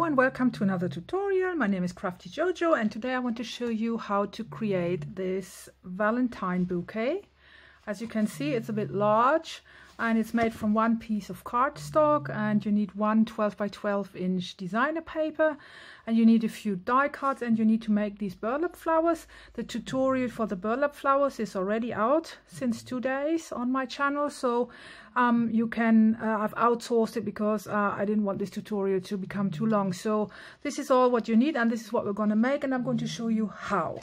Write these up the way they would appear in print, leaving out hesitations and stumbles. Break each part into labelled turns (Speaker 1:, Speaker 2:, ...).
Speaker 1: and welcome to another tutorial. My name is Crafty Jojo and today I want to show you how to create this Valentine bouquet. As you can see, it's a bit large and it's made from one piece of cardstock, and you need one 12 by 12 inch designer paper, and you need a few die cuts, and you need to make these burlap flowers. The tutorial for the burlap flowers is already out since 2 days on my channel, so you can I've outsourced it because I didn't want this tutorial to become too long. So this is all what you need, and this is what we're going to make, and I'm going to show you how.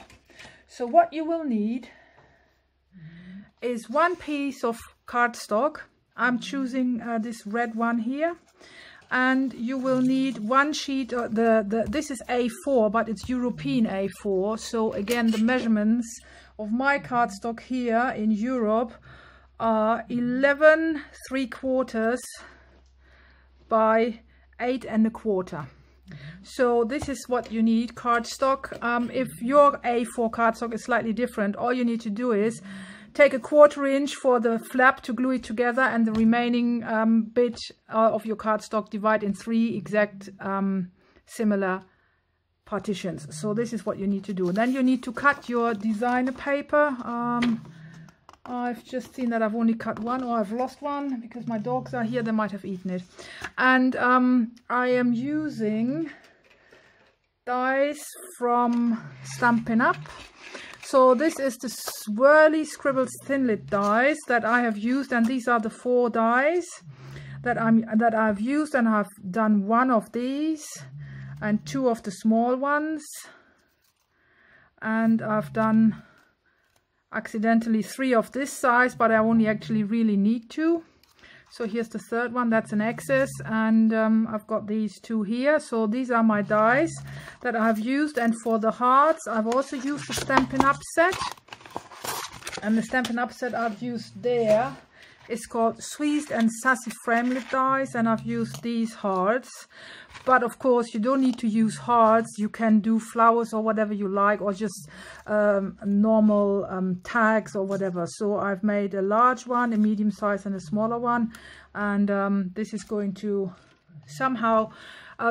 Speaker 1: So what you will need is one piece of cardstock. I'm choosing this red one here, and you will need one sheet. This is A4, but it's European A4. So again, the measurements of my cardstock here in Europe are 11 3/4 by 8 1/4. So this is what you need, cardstock. If your A4 cardstock is slightly different, all you need to do is take a 1/4 inch for the flap to glue it together, and the remaining bit of your cardstock divide in 3 exact similar partitions. So this is what you need to do. Then you need to cut your designer paper. I've just seen that I've only cut one, or I've lost one because my dogs are here, they might have eaten it. And I am using dies from Stampin' Up! So this is the Swirly Scribbles Thinlit dies that I have used, and these are the 4 dies that I've used, and I've done 1 of these and 2 of the small ones, and I've done accidentally 3 of this size, but I only actually really need 2. So here's the 3rd one, that's an excess, and I've got these 2 here. So these are my dies that I've used, and for the hearts I've also used the Stampin' Up! Set, and the Stampin' Up! Set I've used there is called Sweet and Sassy Framelit dies, and I've used these hearts. But of course you don't need to use hearts, you can do flowers or whatever you like, or just normal tags or whatever. So I've made a large one, a medium size, and a smaller one, and this is going to somehow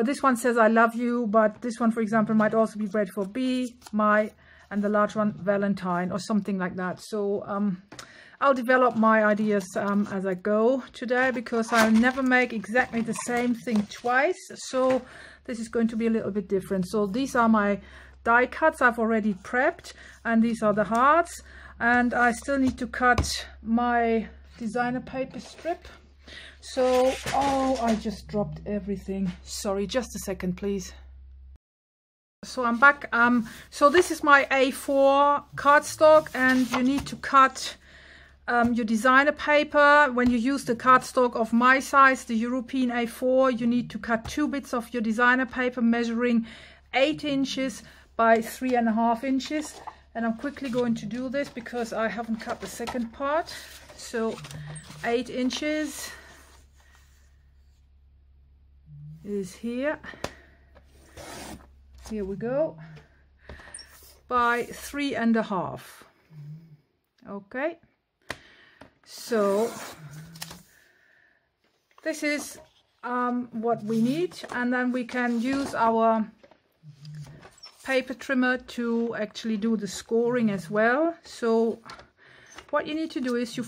Speaker 1: this one says I love you, but this one, for example, might also be read for B, my, and the large one Valentine, or something like that. So I'll develop my ideas as I go today, because I'll never make exactly the same thing twice. So this is going to be a little bit different. So these are my die cuts I've already prepped, and these are the hearts, and I still need to cut my designer paper strip. So, oh, I just dropped everything. Sorry, just a second, please. So I'm back. So this is my A4 cardstock, and you need to cut your designer paper. When you use the cardstock of my size, the European A4, you need to cut 2 bits of your designer paper measuring 8 inches by 3.5 inches. And I'm quickly going to do this because I haven't cut the second part. So 8 inches is here. Here we go. By 3.5. Okay. So this is what we need, and then we can use our paper trimmer to actually do the scoring as well. So what you need to do is you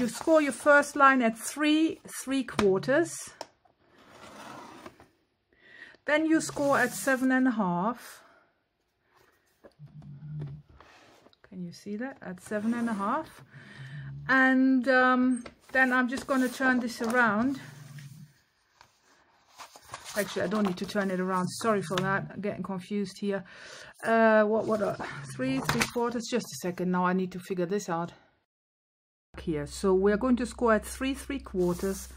Speaker 1: score your first line at 3 3/4, then you score at 7.5. Can you see that? At 7.5. And then I'm just going to turn this around. Actually, I don't need to turn it around. Sorry for that. I'm getting confused here. What are 3 3/4? Just a second. Now I need to figure this out. Here. So we're going to score at 3 3/4.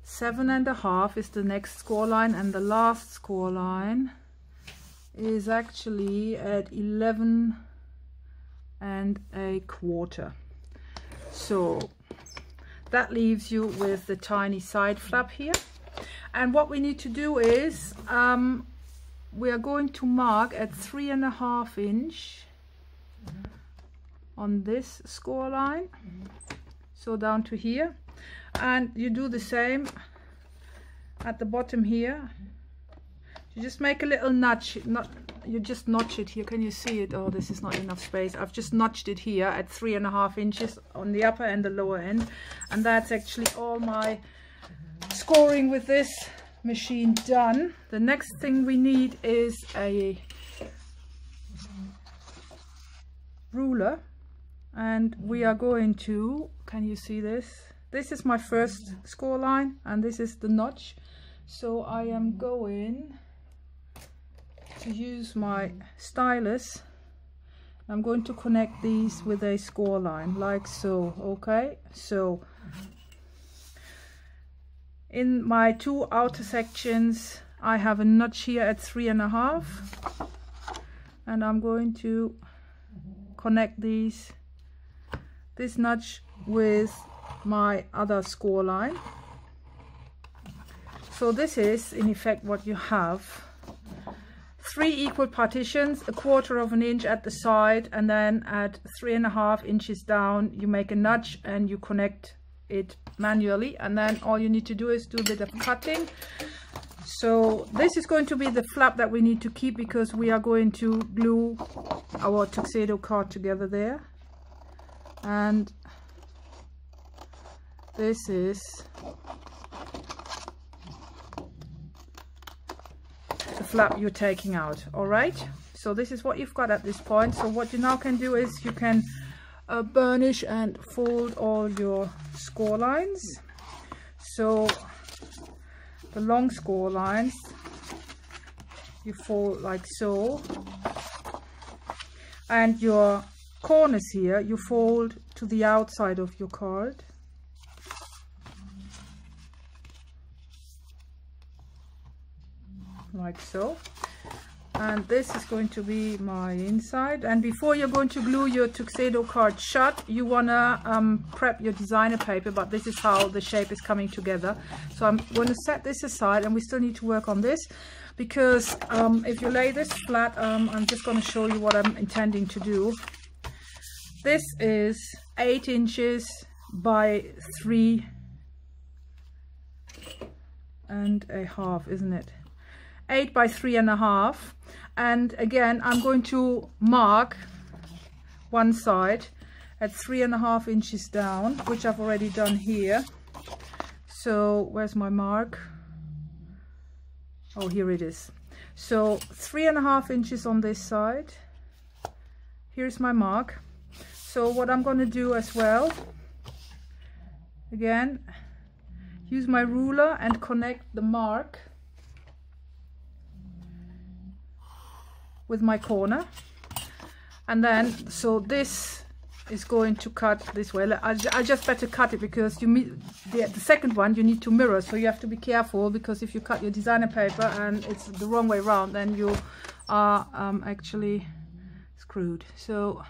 Speaker 1: 7.5 is the next score line, and the last score line is actually at 11.25. So that leaves you with the tiny side flap here. And what we need to do is we are going to mark at 3.5 inch on this score line, so down to here, and you do the same at the bottom here. You just make a little notch, you just notch it here. Can you see it? Oh, this is not enough space. I've just notched it here at 3.5 inches on the upper and the lower end, and that's actually all my scoring with this machine done. The next thing we need is a ruler, and we are going to, can you see this? This is my first score line and this is the notch. So I am going to use my stylus. I'm going to connect these with a score line like so. Okay, so in my two outer sections I have a notch here at 3.5, and I'm going to connect this notch with my other score line. So this is in effect what you have: 3 equal partitions, 1/4 of an inch at the side, and then at 3.5 inches down you make a notch and you connect it manually, and then all you need to do is do a bit of cutting. So this is going to be the flap that we need to keep because we are going to glue our Tuxedo card together there, and this is the flap you're taking out. All right, so this is what you've got at this point. So what you now can do is you can burnish and fold all your score lines. So the long score lines you fold like so, and your corners here you fold to the outside of your card. Like so, and this is going to be my inside. And before you're going to glue your Tuxedo card shut, you wanna prep your designer paper, but this is how the shape is coming together. So I'm going to set this aside, and we still need to work on this because if you lay this flat, I'm just going to show you what I'm intending to do. This is 8 inches by 3.5, isn't it? 8 by 3.5, and again I'm going to mark one side at 3.5 inches down, which I've already done here. So where's my mark? Oh, here it is. So 3.5 inches on this side. Here's my mark. So what I'm going to do as well, again, use my ruler and connect the mark with my corner, and then so this is going to cut this way. I just better cut it because the second one you need to mirror, so you have to be careful, because if you cut your designer paper and it's the wrong way around, then you are actually screwed. So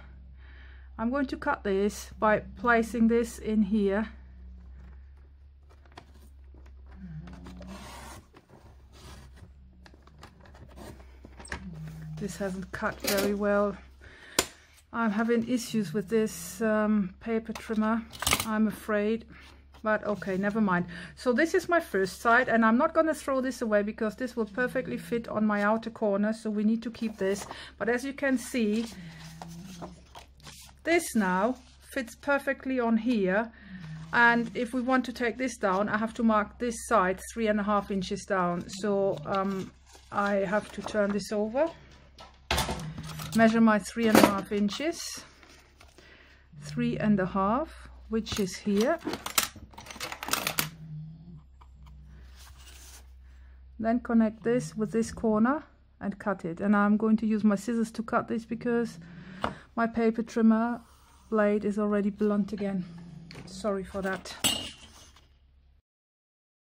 Speaker 1: I'm going to cut this by placing this in here. This hasn't cut very well. I'm having issues with this paper trimmer, I'm afraid, but okay, never mind. So this is my first side, and I'm not going to throw this away because this will perfectly fit on my outer corner, so we need to keep this. But as you can see, this now fits perfectly on here, and if we want to take this down, I have to mark this side 3.5 inches down. So I have to turn this over, measure my 3.5 inches, 3.5, which is here. Then connect this with this corner and cut it. And I'm going to use my scissors to cut this because my paper trimmer blade is already blunt again. Sorry for that.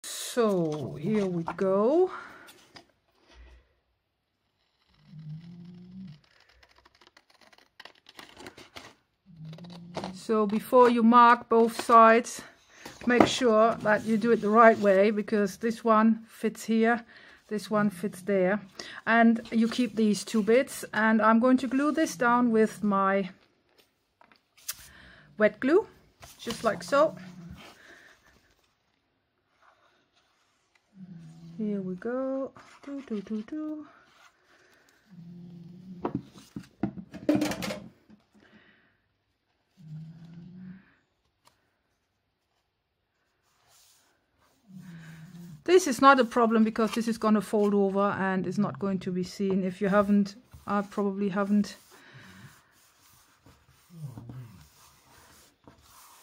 Speaker 1: So here we go. So before you mark both sides, make sure that you do it the right way, because this one fits here, this one fits there, and you keep these two bits. And I'm going to glue this down with my wet glue, just like so. Here we go. Do, do, do, do. This is not a problem because this is going to fold over and is not going to be seen. If you haven't, I probably haven't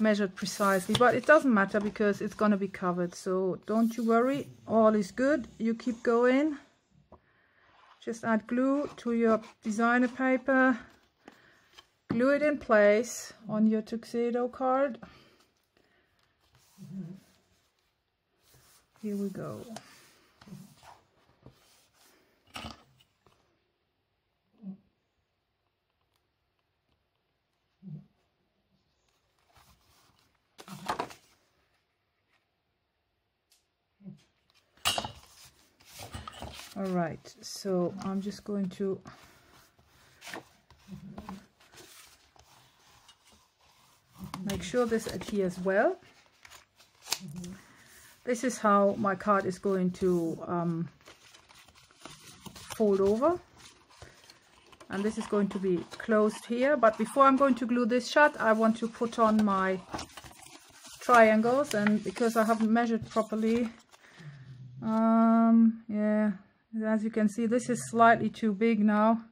Speaker 1: measured precisely, but it doesn't matter because it's going to be covered, so don't you worry, all is good. You keep going. Just add glue to your designer paper, glue it in place on your Tuxedo card. Here we go. All right, so I'm just going to make sure this adheres well. This is how my card is going to fold over, and this is going to be closed here. But before I'm going to glue this shut, I want to put on my triangles, and because I haven't measured properly, yeah, as you can see, this is slightly too big now.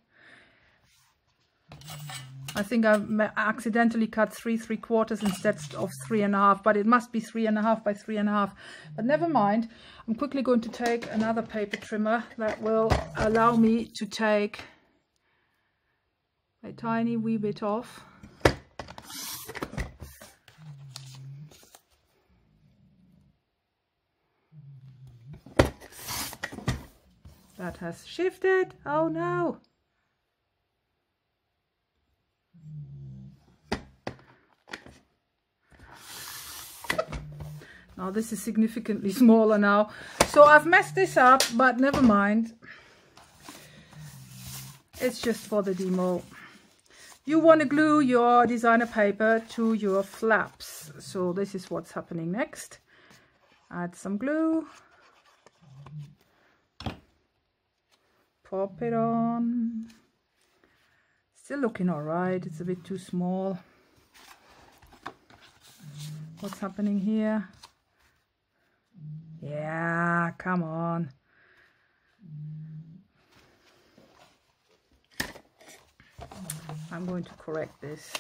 Speaker 1: I think I've accidentally cut 3 3/4 instead of 3 1/2, but it must be 3 1/2 by 3 1/2. But never mind. I'm quickly going to take another paper trimmer that will allow me to take a tiny wee bit off. That has shifted. Oh no! Now this is significantly smaller now. So I've messed this up, but never mind. It's just for the demo. You want to glue your designer paper to your flaps. So this is what's happening next. Add some glue. Pop it on. Still looking all right. It's a bit too small. What's happening here? Yeah, come on. I'm going to correct this.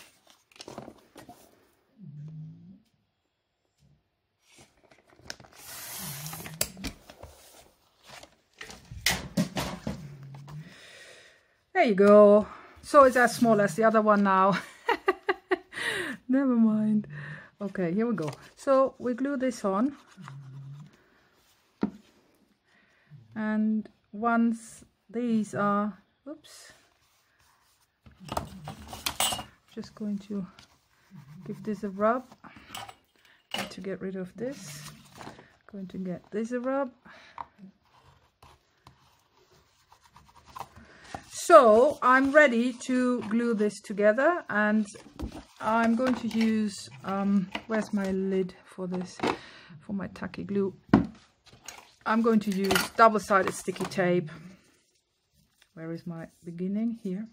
Speaker 1: There you go. So it's as small as the other one now. Never mind. Okay, here we go. So we glue this on. And once these are, oops, just going to give this a rub to get rid of this. Going to get this a rub. So I'm ready to glue this together, and I'm going to use, where's my lid for this, for my tacky glue. I'm going to use double-sided sticky tape. Where is my beginning? Here.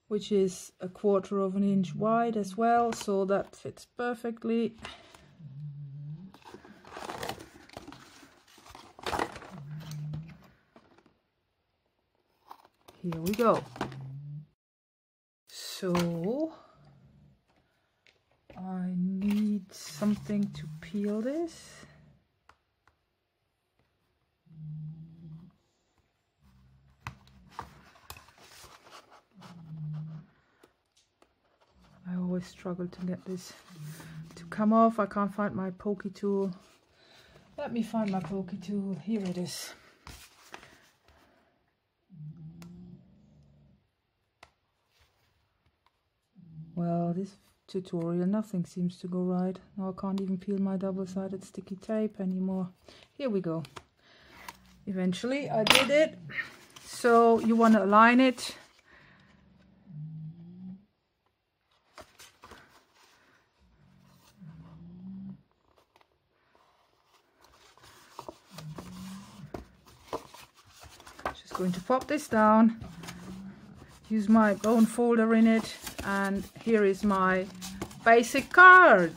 Speaker 1: Which is 1/4 of an inch wide as well, so that fits perfectly. Here we go. So I need something to peel this. I always struggle to get this to come off. I can't find my pokey tool. Let me find my pokey tool. Here it is. Well, this tutorial, nothing seems to go right. Now I can't even peel my double-sided sticky tape anymore. Here we go. Eventually I did it. So you want to align it. going to pop this down, use my bone folder in it, and here is my basic card.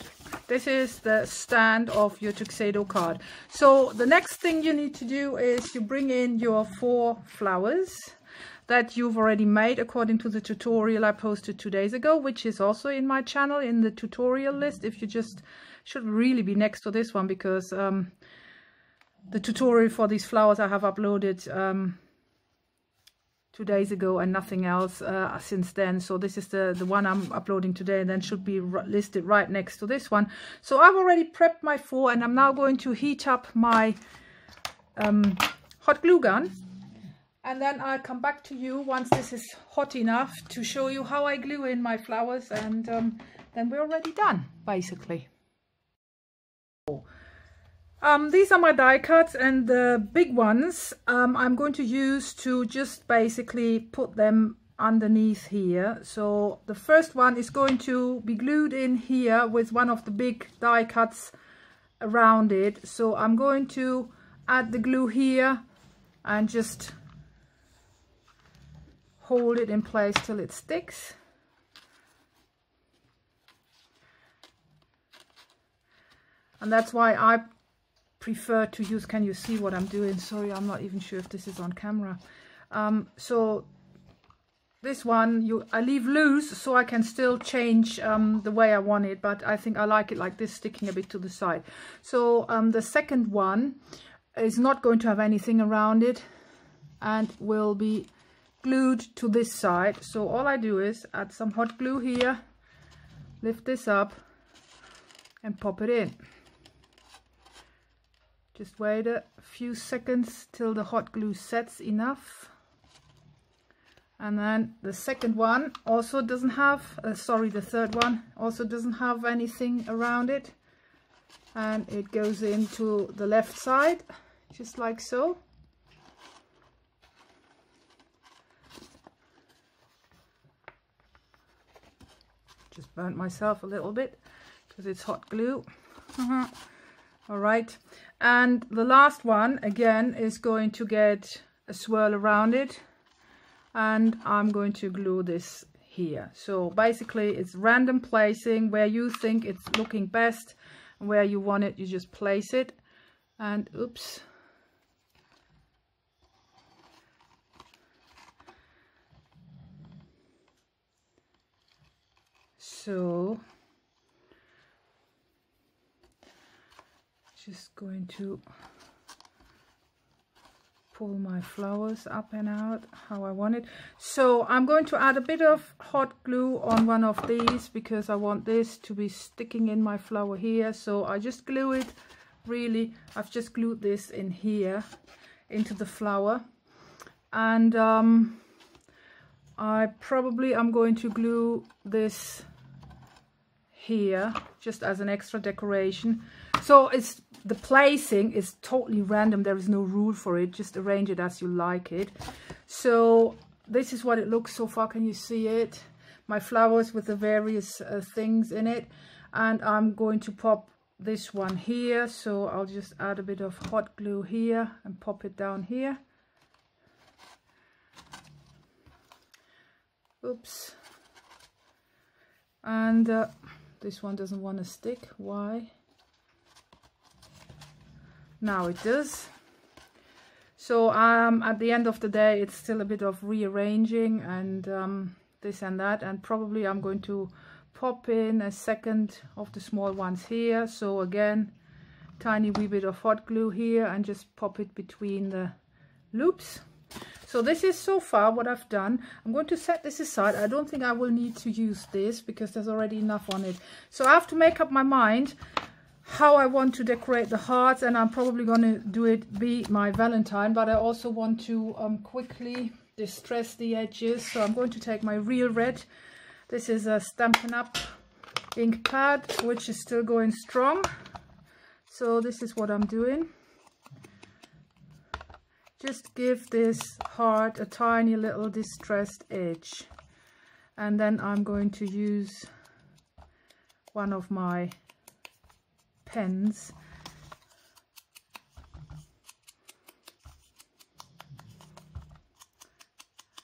Speaker 1: This is the stand of your Tuxedo card. So the next thing you need to do is you bring in your 4 flowers that you've already made according to the tutorial I posted 2 days ago, which is also in my channel in the tutorial list. If you just should really be next to this one, because the tutorial for these flowers I have uploaded 2 days ago and nothing else since then. So this is the one I'm uploading today, and then should be listed right next to this one. So I've already prepped my 4, and I'm now going to heat up my hot glue gun. And then I'll come back to you once this is hot enough to show you how I glue in my flowers, and then we're already done, basically. These are my die cuts, and the big ones I'm going to use to just basically put them underneath here. So the first one is going to be glued in here with one of the big die cuts around it. So I'm going to add the glue here and just hold it in place till it sticks. And that's why I prefer to use, can you see what I'm doing? Sorry, I'm not even sure if this is on camera. So this one I leave loose so I can still change the way I want it, but I think I like it like this, sticking a bit to the side. So the second one is not going to have anything around it and will be glued to this side. So all I do is add some hot glue here, lift this up and pop it in. Just wait a few seconds till the hot glue sets enough. And then the second one also doesn't have, the third one also doesn't have anything around it. And it goes into the left side, just like so. Just burnt myself a little bit because it's hot glue. All right, and the last one again is going to get a swirl around it, and I'm going to glue this here. So basically it's random placing where you think it's looking best, and where you want it you just place it. And oops, so just going to pull my flowers up and out how I want it. So I'm going to add a bit of hot glue on one of these because I want this to be sticking in my flower here. So I just glue it, really, I've just glued this in here into the flower. And I probably am going to glue this here just as an extra decoration. So it's the placing is totally random, there is no rule for it, just arrange it as you like it. So this is what it looks so far. Can you see it? My flowers with the various things in it. And I'm going to pop this one here, so I'll just add a bit of hot glue here and pop it down here. Oops. And this one doesn't want to stick. Why? Now it does. So at the end of the day it's still a bit of rearranging and this and that, and probably I'm going to pop in a second of the small ones here. So again, tiny wee bit of hot glue here and just pop it between the loops. So this is so far what I've done. I'm going to set this aside. I don't think I will need to use this because there's already enough on it. So I have to make up my mind how I want to decorate the hearts, and I'm probably going to do it be my Valentine, but I also want to quickly distress the edges. So I'm going to take my real red. This is a Stampin' Up ink pad, which is still going strong. So this is what I'm doing. Just give this heart a tiny little distressed edge. And then I'm going to use one of my pens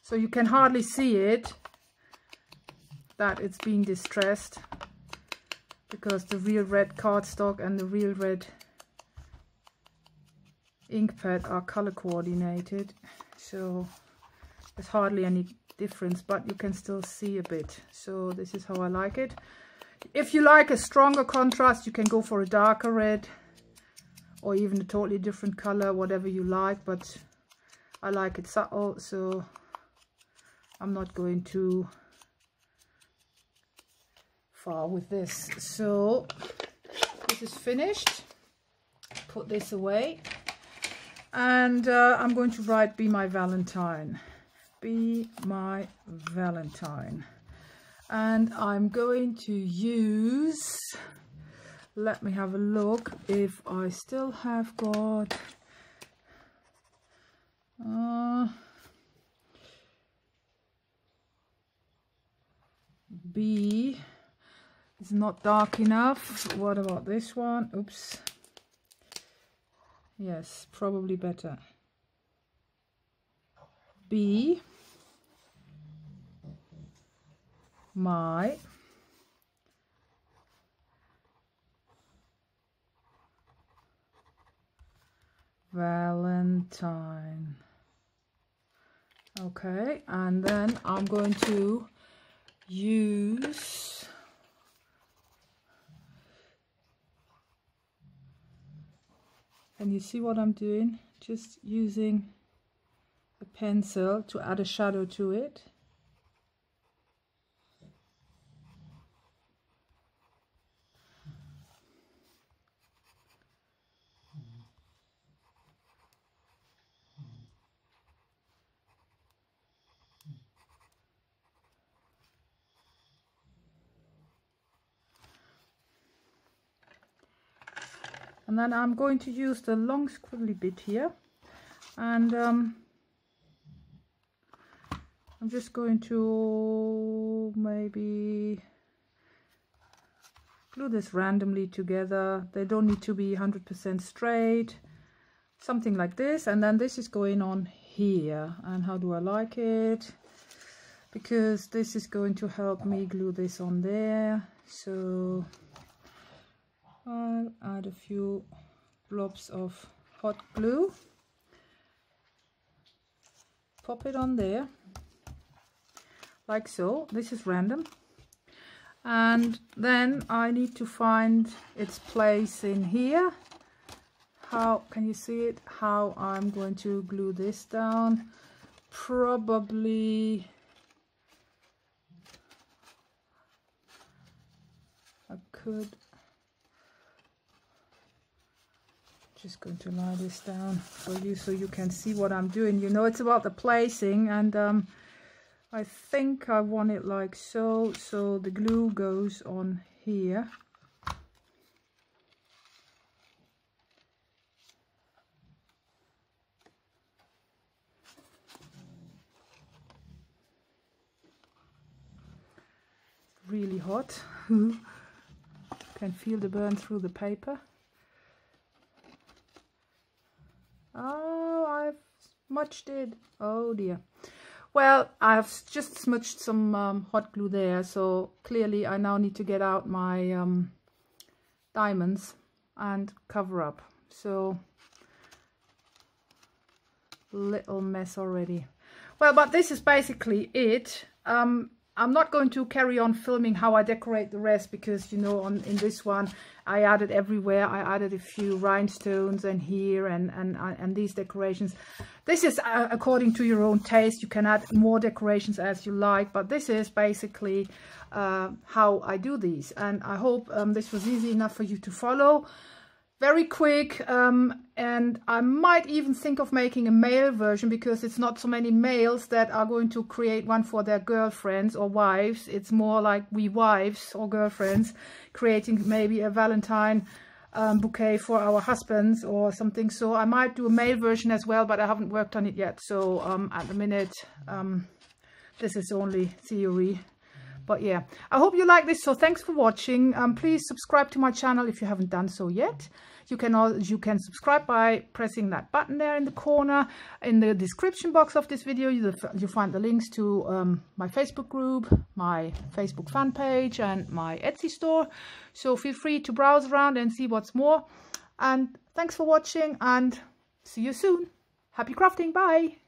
Speaker 1: So you can hardly see it, that it's being distressed, because the real red cardstock and the real red ink pad are color coordinated. So there's hardly any difference, but you can still see a bit. So this is how I like it. If you like a stronger contrast, you can go for a darker red or even a totally different color, whatever you like, but I like it subtle, so I'm not going too far with this. So this is finished. Put this away, and I'm going to write "Be My Valentine." Be my Valentine. And I'm going to use, let me have a look if I still have got B is not dark enough. What about this one? Oops. Yes, probably better. Be my Valentine. Okay, and then I'm going to use and you see what I'm doing? Just using a pencil to add a shadow to it. And then I'm going to use the long squiggly bit here, and I'm just going to maybe glue this randomly together. They don't need to be 100% straight, something like this. And then this is going on here. And how do I like it? Because this is going to help me glue this on there. So I'll add a few blobs of hot glue, pop it on there like so. This is random, and then I need to find its place in here. How can you see it? How I'm going to glue this down? Probably I could just going to lie this down for you so you can see what I'm doing. You know, it's about the placing, and I think I want it like so. So the glue goes on here. Really hot. Can feel the burn through the paper. Oh, I've smudged it. Oh dear. Well, I've just smudged some hot glue there, so clearly I now need to get out my diamonds and cover up. So, little mess already. Well, but this is basically it. I'm not going to carry on filming how I decorate the rest, because you know, in this one I added everywhere. I added a few rhinestones and here and these decorations. This is according to your own taste. You can add more decorations as you like, but this is basically how I do these, and I hope this was easy enough for you to follow. Very quick, and I might even think of making a male version, because it's not so many males that are going to create one for their girlfriends or wives. It's more like we wives or girlfriends creating maybe a Valentine bouquet for our husbands or something. So I might do a male version as well, but I haven't worked on it yet. So at the minute, this is only theory. But yeah, I hope you like this. So thanks for watching. Please subscribe to my channel if you haven't done so yet. You can subscribe by pressing that button there in the corner. In the description box of this video, you'll find the links to my Facebook group, my Facebook fan page, and my Etsy store. So feel free to browse around and see what's more. And thanks for watching, and see you soon. Happy crafting. Bye.